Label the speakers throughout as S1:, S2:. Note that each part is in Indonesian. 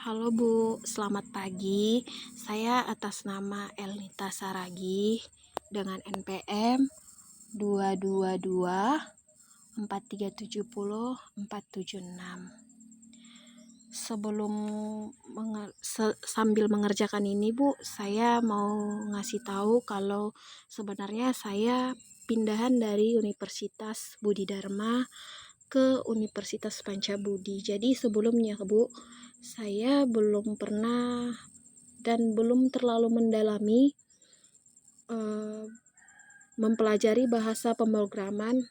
S1: Halo Bu, selamat pagi. Saya atas nama Elnita Saragi dengan NPM 222 4370 476. Sebelum sambil mengerjakan ini Bu, saya mau ngasih tahu kalau sebenarnya saya pindahan dari Universitas Budi Dharma ke Universitas Pancabudi. Jadi sebelumnya Bu, saya belum pernah dan belum terlalu mendalami mempelajari bahasa pemrograman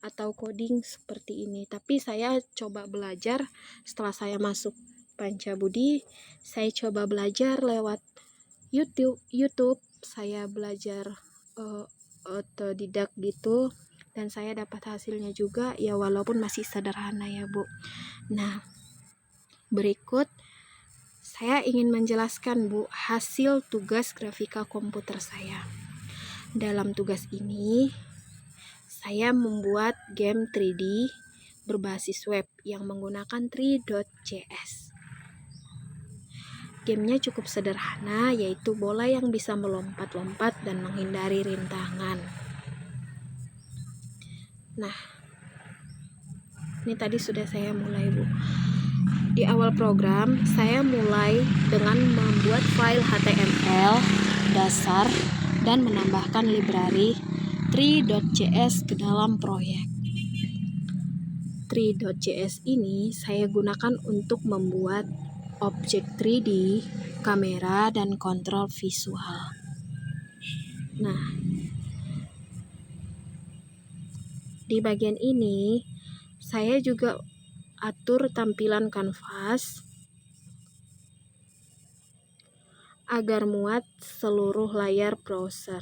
S1: atau coding seperti ini. Tapi saya coba belajar setelah saya masuk Pancabudi. Saya coba belajar lewat YouTube. Saya belajar otodidak gitu, dan saya dapat hasilnya juga ya, walaupun masih sederhana ya Bu. Nah, berikut saya ingin menjelaskan Bu hasil tugas grafika komputer saya. Dalam tugas ini saya membuat game 3D berbasis web yang menggunakan Tree.js. Gamenya cukup sederhana, yaitu bola yang bisa melompat-lompat dan menghindari rintangan. Nah, ini tadi sudah saya mulai Bu. Di awal program, saya mulai dengan membuat file HTML dasar dan menambahkan library Tree.js ke dalam proyek. Tree.js ini saya gunakan untuk membuat objek 3D, kamera, dan kontrol visual. Nah, di bagian ini saya juga atur tampilan kanvas agar muat seluruh layar browser.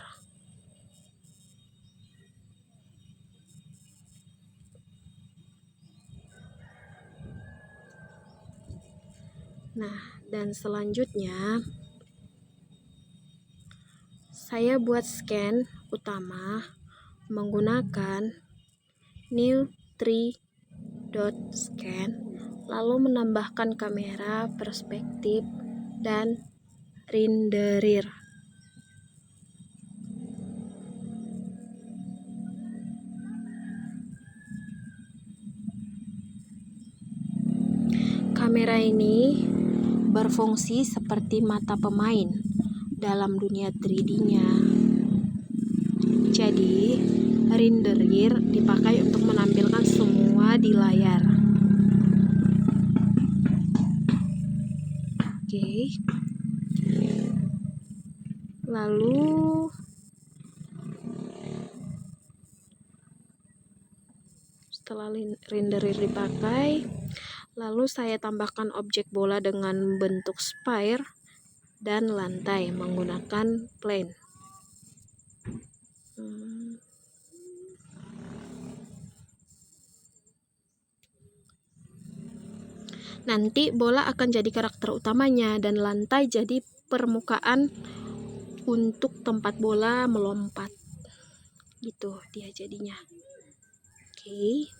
S1: Nah, dan selanjutnya saya buat scan utama menggunakan new tree.scan, lalu menambahkan kamera, perspektif, dan renderer. Kamera ini berfungsi seperti mata pemain dalam dunia 3D-nya. Jadi, renderer dipakai untuk menampilkan semua di layar. Oke. Lalu setelah renderer dipakai, lalu saya tambahkan objek bola dengan bentuk spire dan lantai menggunakan plane. Nanti bola akan jadi karakter utamanya dan lantai jadi permukaan untuk tempat bola melompat. Gitu dia jadinya. Oke.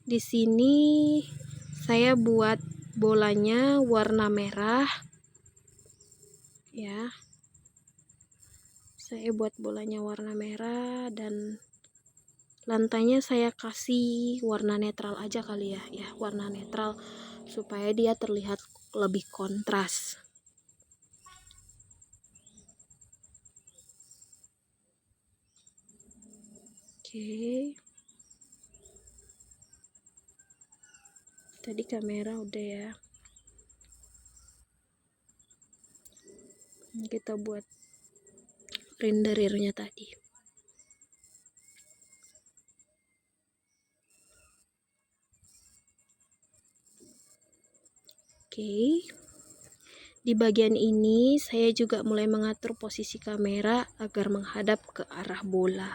S1: Di sini saya buat bolanya warna merah. Ya. Saya buat bolanya warna merah dan lantainya saya kasih warna netral aja kali ya, warna netral supaya dia terlihat lebih kontras. Oke. Tadi kamera udah ya. Kita buat renderernya tadi. Oke. Di bagian ini saya juga mulai mengatur posisi kamera agar menghadap ke arah bola.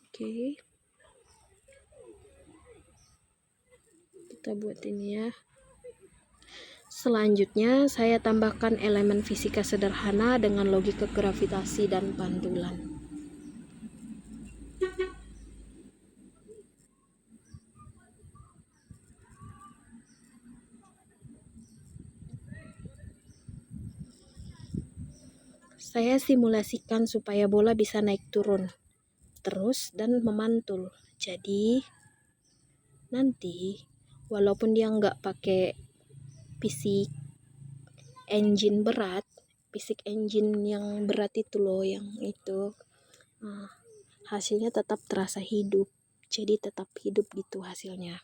S1: Oke. Kita buat ini ya. Selanjutnya, saya tambahkan elemen fisika sederhana dengan logika gravitasi dan pantulan. Saya simulasikan supaya bola bisa naik turun terus dan memantul. Jadi nanti walaupun dia nggak pakai fisik engine berat, fisik engine yang berat itu loh, yang itu, hasilnya tetap terasa hidup. Jadi tetap hidup gitu hasilnya.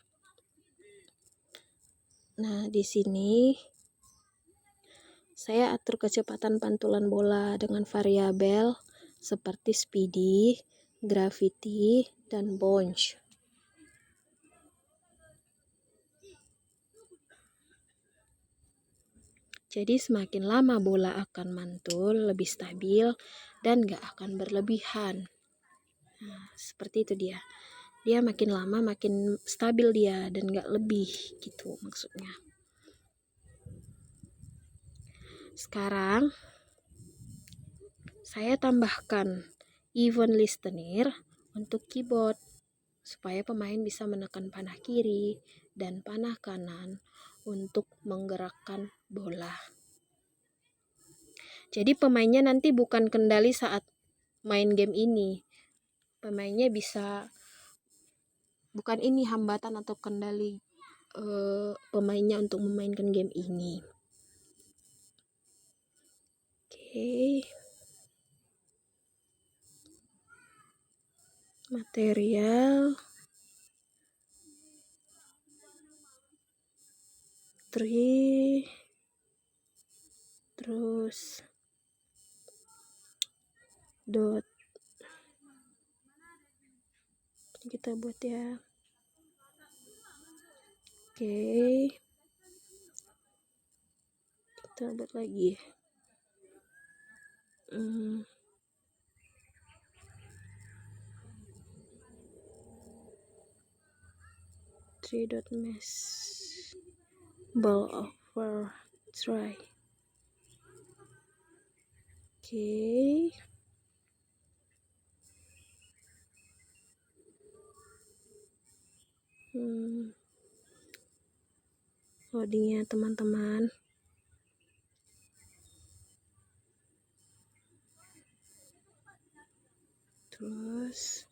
S1: Nah, di sini saya atur kecepatan pantulan bola dengan variabel seperti speedy, gravity, dan bounce. Jadi semakin lama bola akan mantul, lebih stabil, dan gak akan berlebihan. Nah, seperti itu dia. Dia makin lama makin stabil dia, dan gak lebih gitu maksudnya. Sekarang saya tambahkan even listener untuk keyboard supaya pemain bisa menekan panah kiri dan panah kanan untuk menggerakkan bola. Jadi pemainnya nanti bukan kendali saat main game ini. Pemainnya bisa bukan ini hambatan atau kendali pemainnya untuk memainkan game ini. Oke. Material 3, terus dot kita buat ya. Oke, kita buat lagi. 3 dot mesh ball over try. Oke. Loadingnya teman-teman. Terus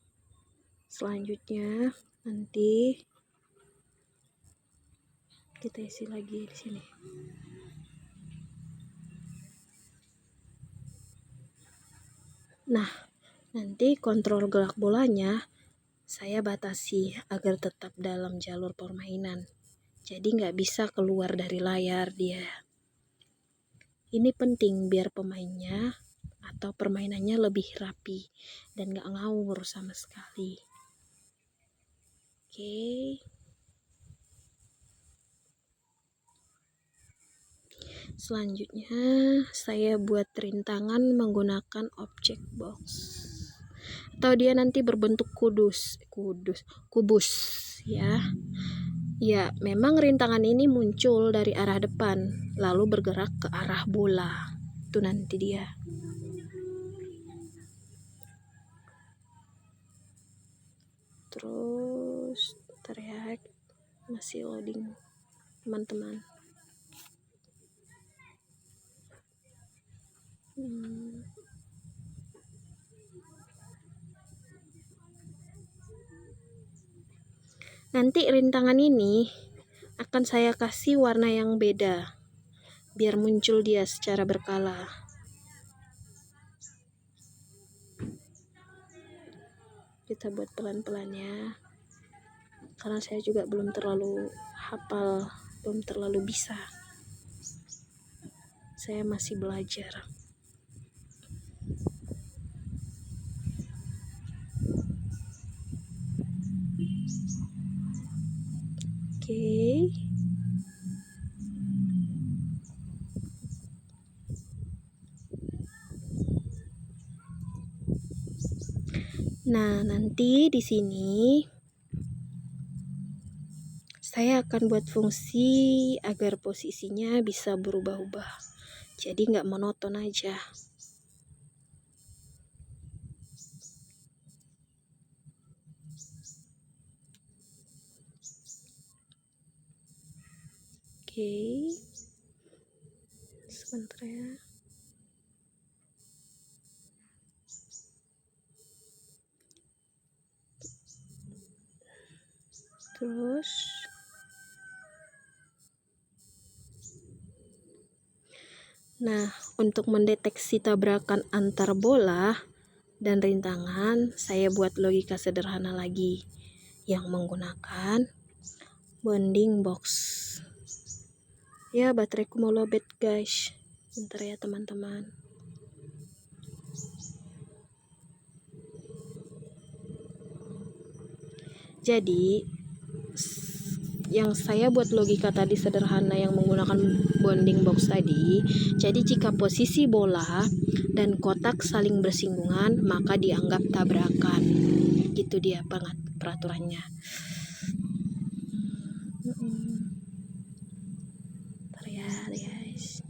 S1: selanjutnya nanti kita isi lagi di sini. Nah, nanti kontrol gerak bolanya saya batasi agar tetap dalam jalur permainan. Jadi nggak bisa keluar dari layar dia. Ini penting biar pemainnya atau permainannya lebih rapi dan nggak ngawur sama sekali. Oke. Selanjutnya saya buat rintangan menggunakan objek box. Atau dia nanti berbentuk kubus ya. Ya, memang rintangan ini muncul dari arah depan lalu bergerak ke arah bola. Itu nanti dia. Terus teriak masih loading teman-teman. Nanti rintangan ini akan saya kasih warna yang beda biar muncul dia secara berkala. Kita buat pelan-pelan ya, karena saya juga belum terlalu hafal, belum terlalu bisa, saya masih belajar. Oke. Nah, nanti di sini saya akan buat fungsi agar posisinya bisa berubah-ubah, jadi nggak monoton aja. Oke, sebentar ya. Terus nah, untuk mendeteksi tabrakan antar bola dan rintangan, saya buat logika sederhana lagi yang menggunakan bounding box. Ya, bateraiku mau lowbat guys. Bentar ya teman-teman. Jadi yang saya buat logika tadi sederhana yang menggunakan bounding box tadi, jadi jika posisi bola dan kotak saling bersinggungan maka dianggap tabrakan. Gitu dia banget peraturannya. Bentar ya guys.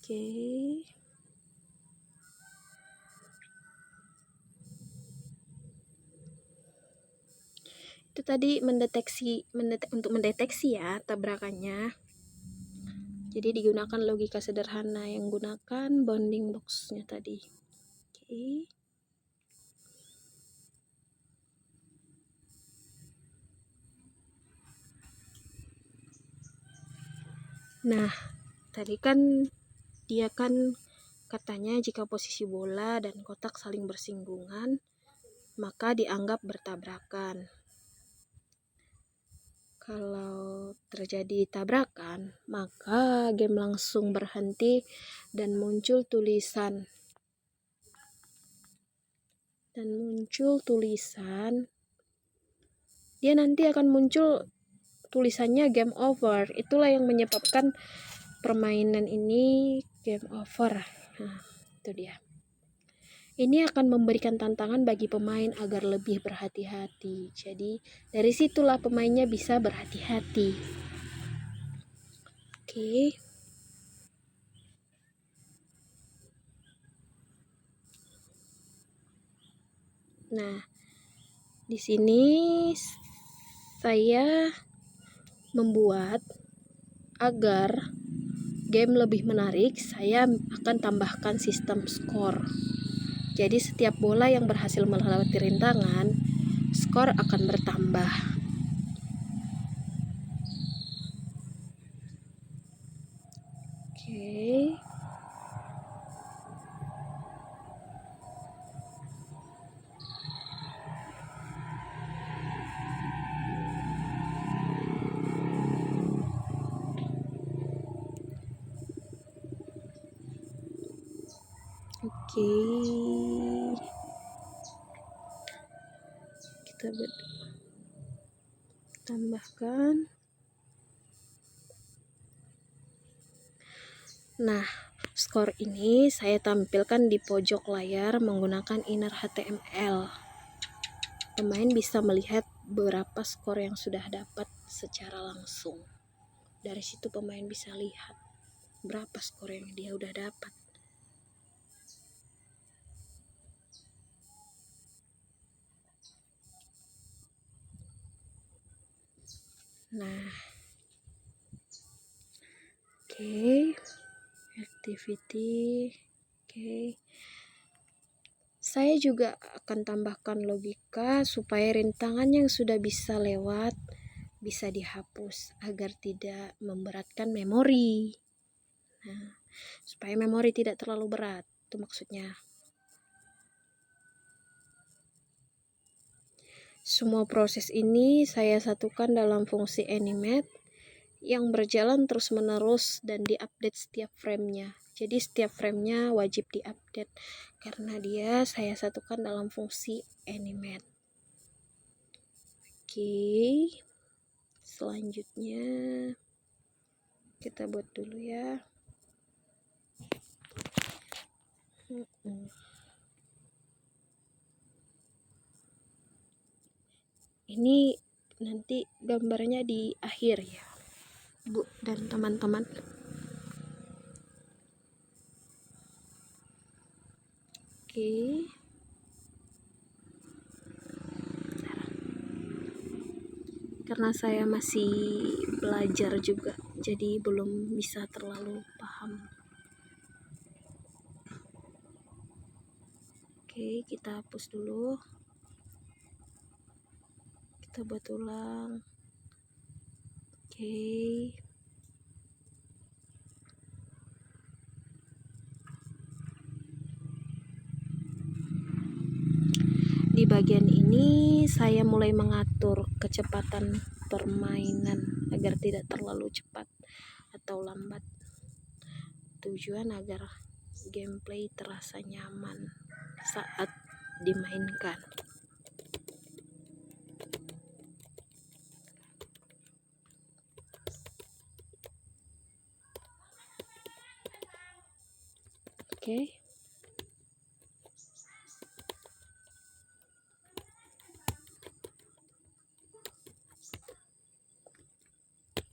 S1: Oke. Itu tadi untuk mendeteksi ya tabrakannya. Jadi digunakan logika sederhana yang gunakan bounding box-nya tadi. Oke. Nah, tadi kan dia kan katanya jika posisi bola dan kotak saling bersinggungan maka dianggap bertabrakan. Kalau terjadi tabrakan, maka game langsung berhenti dan muncul tulisan. Dia nanti akan muncul tulisannya game over. Itulah yang menyebabkan permainan ini game over. Nah, itu dia. Ini akan memberikan tantangan bagi pemain agar lebih berhati-hati. Jadi, dari situlah pemainnya bisa berhati-hati. Oke. Nah, di sini saya membuat agar game lebih menarik, saya akan tambahkan sistem skor. Jadi setiap bola yang berhasil melewati rintangan, skor akan bertambah. Oke. Oke. Kita tambahkan. Nah, skor ini saya tampilkan di pojok layar menggunakan inner HTML. Pemain bisa melihat berapa skor yang sudah dapat secara langsung. Dari situ pemain bisa lihat berapa skor yang dia udah dapat. Nah, oke. Activity. Oke. Saya juga akan tambahkan logika supaya rintangan yang sudah bisa lewat bisa dihapus agar tidak memberatkan memori. Nah, supaya memori tidak terlalu berat, itu maksudnya. Semua proses ini saya satukan dalam fungsi animate yang berjalan terus-menerus dan diupdate setiap framenya. Jadi setiap framenya wajib diupdate karena dia saya satukan dalam fungsi animate. Oke, selanjutnya kita buat dulu ya. Ini nanti gambarnya di akhir ya Bu dan teman-teman. Oke. Karena saya masih belajar juga, jadi belum bisa terlalu paham. Oke, kita hapus dulu. Kita buat ulang. Oke. Di bagian ini saya mulai mengatur kecepatan permainan agar tidak terlalu cepat atau lambat. Tujuan agar gameplay terasa nyaman saat dimainkan. Oke.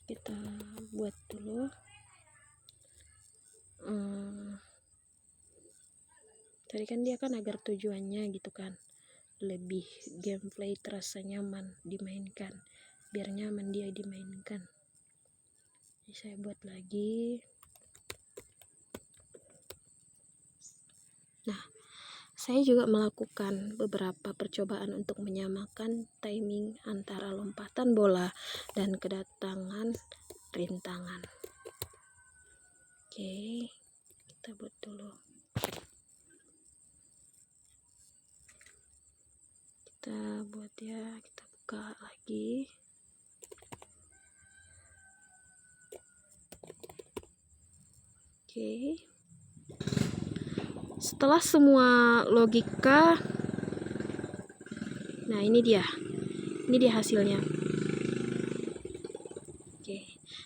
S1: Kita buat dulu. Tadi kan dia kan agar tujuannya gitu kan, lebih gameplay terasa nyaman dimainkan, biar nyaman dia dimainkan. Jadi saya buat lagi. Nah, saya juga melakukan beberapa percobaan untuk menyamakan timing antara lompatan bola dan kedatangan rintangan. Oke, kita buat dulu. Kita buat ya, kita buka lagi. Oke. Setelah semua logika, nah ini dia hasilnya. Oke,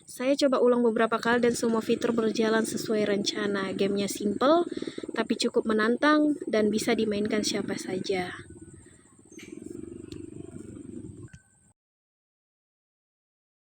S1: saya coba ulang beberapa kali dan semua fitur berjalan sesuai rencana. Gamenya simple tapi cukup menantang dan bisa dimainkan siapa saja.